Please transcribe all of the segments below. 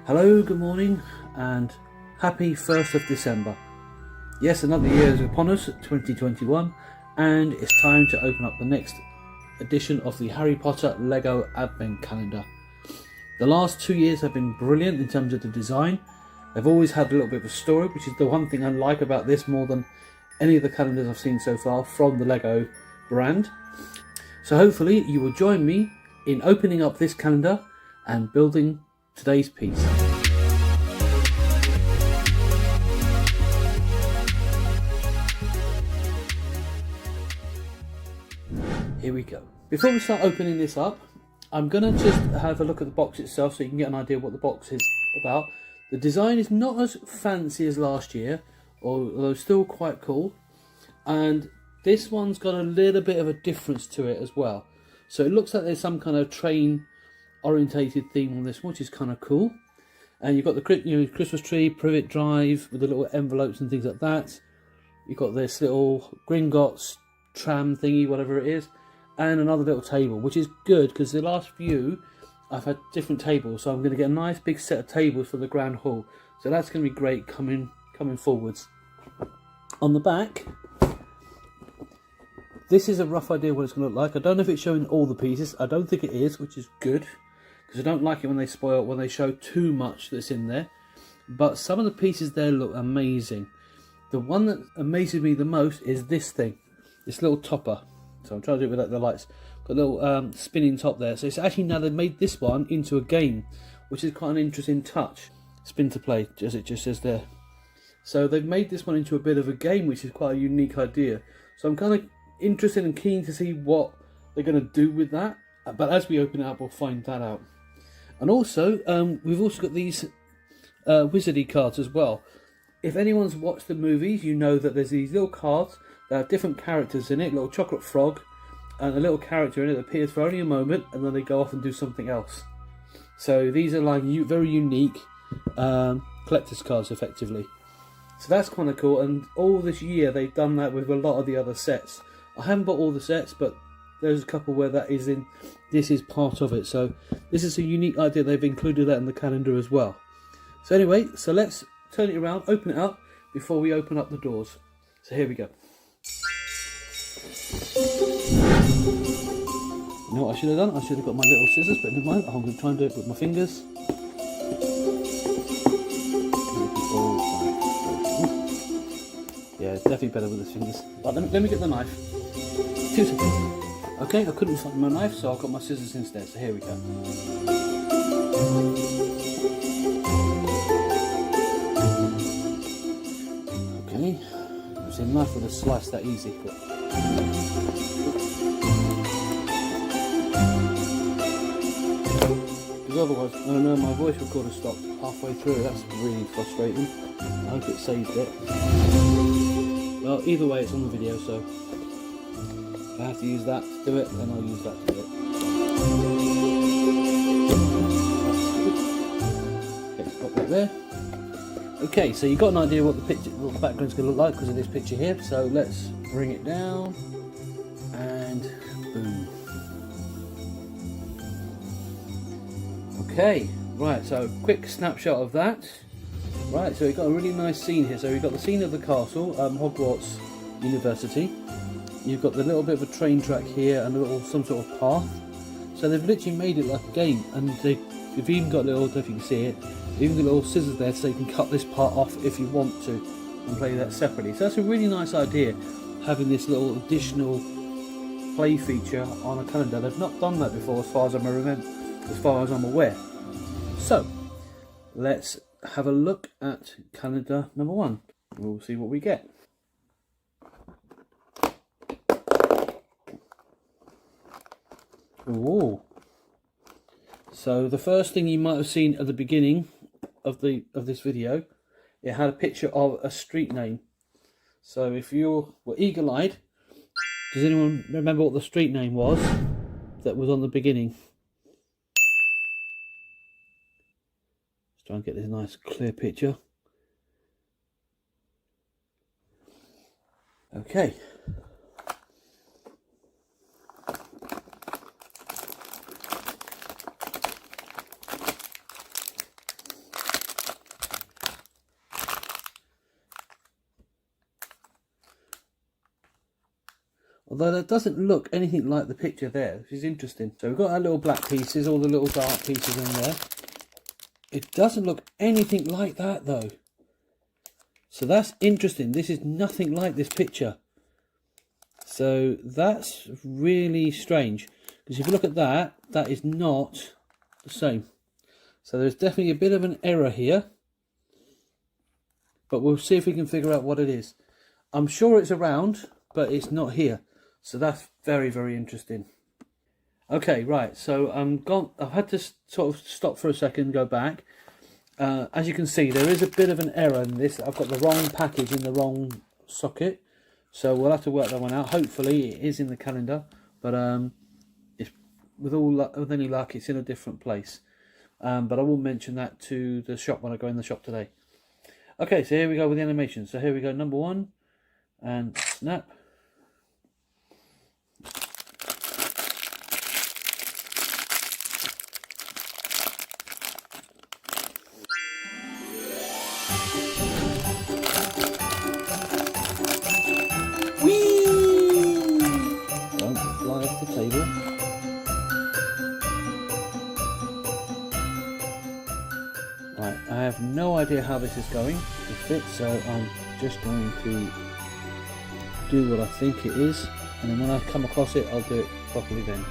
Hello, good morning, and happy 1st of December. Yes, another year is upon us, 2021, and it's time to open up the next edition of the Harry Potter Lego Advent Calendar. The last 2 years have been brilliant in terms of the design. They've always had a little bit of a story, which is the one thing I like about this more than any of the calendars I've seen so far from the Lego brand. So hopefully you will join me in opening up this calendar and building today's piece. Here we go. Before we start opening this up, I'm going to just have a look at the box itself so you can get an idea what the box is about. The design is not as fancy as last year, although still quite cool. And this one's got a little bit of a difference to it as well. So it looks like there's some kind of train orientated theme on this one, which is kind of cool. And you've got the Christmas tree, privet drive with the little envelopes and things like that. You've got this little Gringotts tram thingy, whatever it is, and another little table, which is good because the last few I've had different tables, so I'm going to get a nice big set of tables for the grand hall. So that's going to be great coming forwards. On the back, this is a rough idea what it's going to look like. I don't know if it's showing all the pieces. I don't think it is, which is good, because I don't like it when they show too much that's in there. But some of the pieces there look amazing. The one that amazes me the most is this thing, this little topper. So I'm trying to do it without the lights. Got a little spinning top there. So it's actually now they've made this one into a game, which is quite an interesting touch. Spin to play, as it just says there. So they've made this one into a bit of a game, which is quite a unique idea. So I'm kind of interested and keen to see what they're going to do with that. But as we open it up, we'll find that out. And also, we've also got these wizardy cards as well. If anyone's watched the movies, you know that there's these little cards that have different characters in it. A little chocolate frog and a little character in it that appears for only a moment, and then they go off and do something else. So these are like very unique collector's cards, effectively. So that's kind of cool. And all this year they've done that with a lot of the other sets. I haven't bought all the sets, but there's a couple where that is in. This is part of it. So this is a unique idea. They've included that in the calendar as well. So anyway, so let's turn it around, open it up before we open up the doors. So here we go. You know what I should have done? I should have got my little scissors, but never mind. I'm going to try and do it with my fingers. Yeah, it's definitely better with the fingers. Right, let me get the knife. 2 seconds. Okay, I couldn't find my knife, so I've got my scissors instead. So here we go. Okay, a knife would have sliced that easy, but because otherwise, I don't know, my voice recorder stopped halfway through. That's really frustrating. I hope it saved it. Well, either way, it's on the video, so if I have to use that to do it, then I'll use that to do it. Okay, got that there. Okay, so you've got an idea what the background's going to look like because of this picture here. So let's bring it down, and boom. Okay, right, so quick snapshot of that. Right, so we've got a really nice scene here. So we've got the scene of the castle, Hogwarts University. You've got the little bit of a train track here and some sort of path. So they've literally made it like a game, and they've even got little, I don't know if you can see it, even the little scissors there so you can cut this part off if you want to and play that separately. So that's a really nice idea, having this little additional play feature on a calendar. They've not done that before as far as I'm aware. So let's have a look at calendar number 1. We'll see what we get. Ooh. So the first thing you might have seen at the beginning of this video, it had a picture of a street name. So if you were eagle-eyed, does anyone remember what the street name was that was on the beginning? Let's try and get this nice clear picture. Okay. Although that doesn't look anything like the picture there, which is interesting. So we've got our little black pieces, all the little dark pieces in there. It doesn't look anything like that though. So that's interesting. This is nothing like this picture. So that's really strange. Because if you look at that, that is not the same. So there's definitely a bit of an error here. But we'll see if we can figure out what it is. I'm sure it's around, but it's not here. So that's very, very interesting. Okay, right. So I've had to sort of stop for a second and go back. As you can see, there is a bit of an error in this. I've got the wrong package in the wrong socket. So we'll have to work that one out. Hopefully it is in the calendar. But it's, with any luck, it's in a different place. But I will mention that to the shop when I go in the shop today. Okay, so here we go with the animation. So here we go, number 1. And snap. Right, I have no idea how this is going to fit, so I'm just going to do what I think it is, and then when I come across it, I'll do it properly then.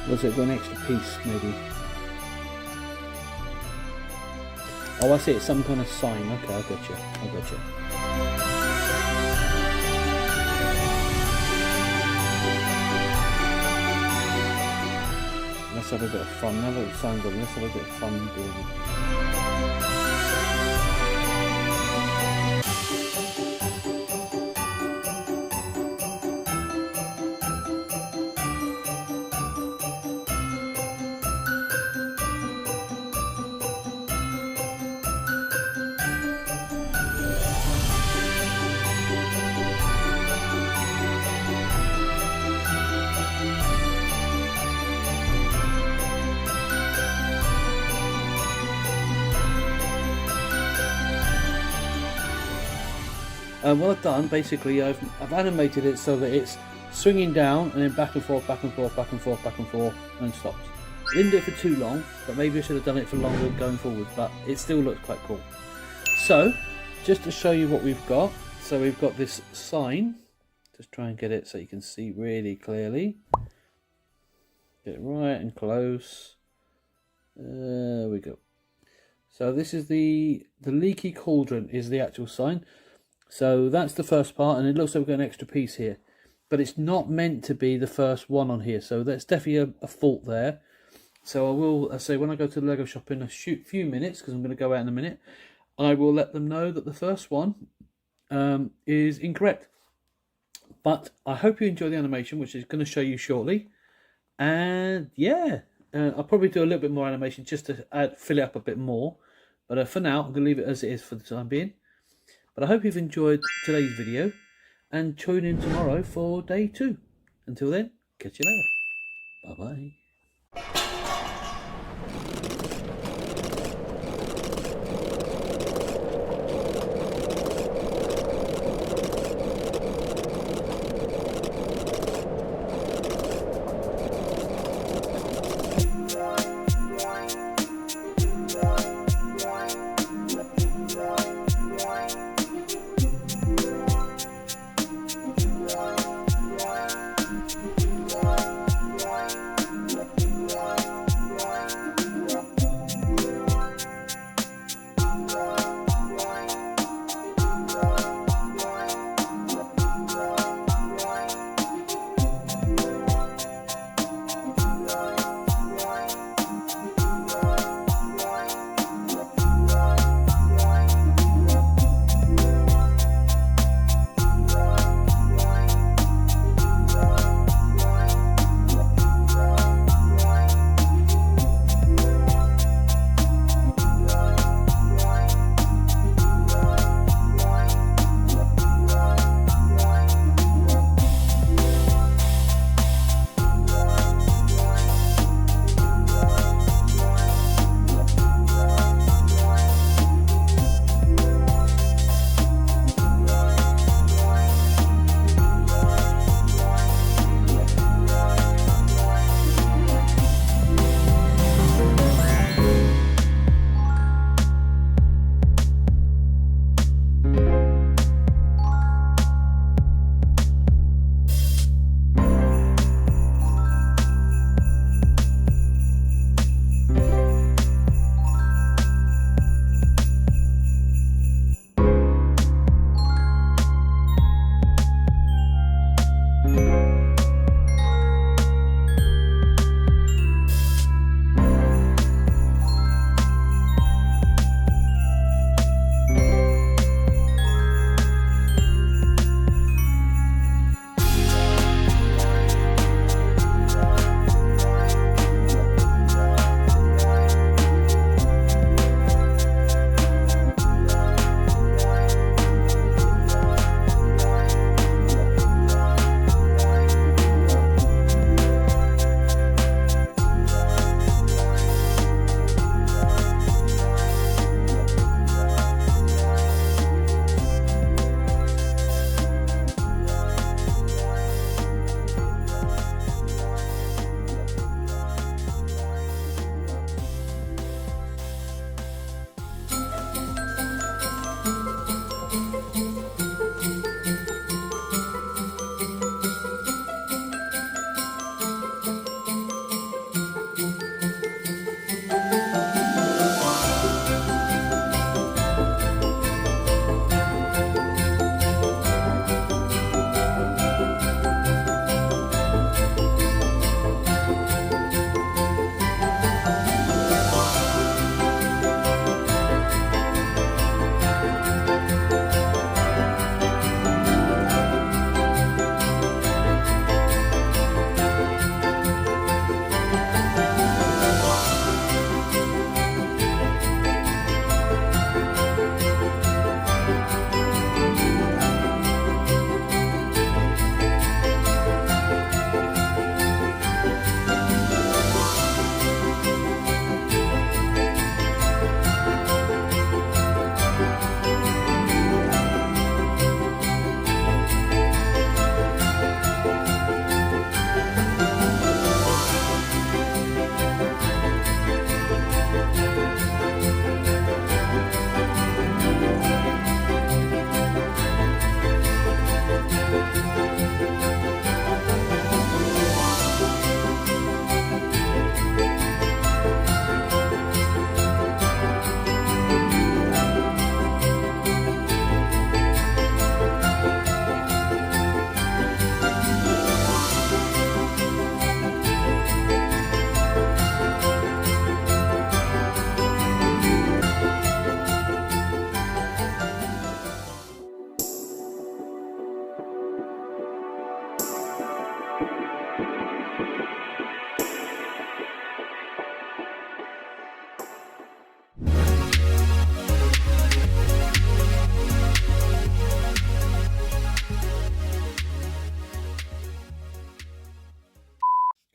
Was it an extra piece, maybe? Oh, I see, it's some kind of sign. Okay, I got you. I got you. Let's have a bit of fun. Now that the sign's on, let's have a bit of fun doing it. What I've done, basically, I've animated it so that it's swinging down and then back and forth, back and forth, back and forth, back and forth, and stops. I didn't do it for too long, but maybe I should have done it for longer going forward, but it still looks quite cool. So, just to show you what we've got, so we've got this sign. Just try and get it so you can see really clearly. Get it right and close. There we go. So this is the Leaky Cauldron is the actual sign. So that's the first part, and it looks like we've got an extra piece here. But it's not meant to be the first one on here, so that's definitely a fault there. So I will say when I go to the Lego shop in a few minutes, because I'm going to go out in a minute, I will let them know that the first one is incorrect. But I hope you enjoy the animation, which is going to show you shortly. And yeah, I'll probably do a little bit more animation just to fill it up a bit more. But for now, I'm going to leave it as it is for the time being. But I hope you've enjoyed today's video, and tune in tomorrow for day 2. Until then, catch you later. Bye-bye.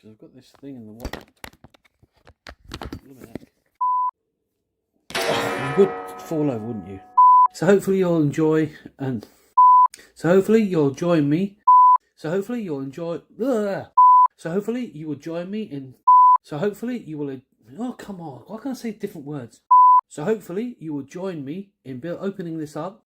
Because I've got this thing in the way. Look at that. You would fall over, wouldn't you? So hopefully you'll enjoy, and so hopefully you'll join me. So hopefully you'll enjoy. So hopefully you will join me in. So hopefully you will. Oh, come on! Why can't I say different words? So hopefully you will join me in opening this up.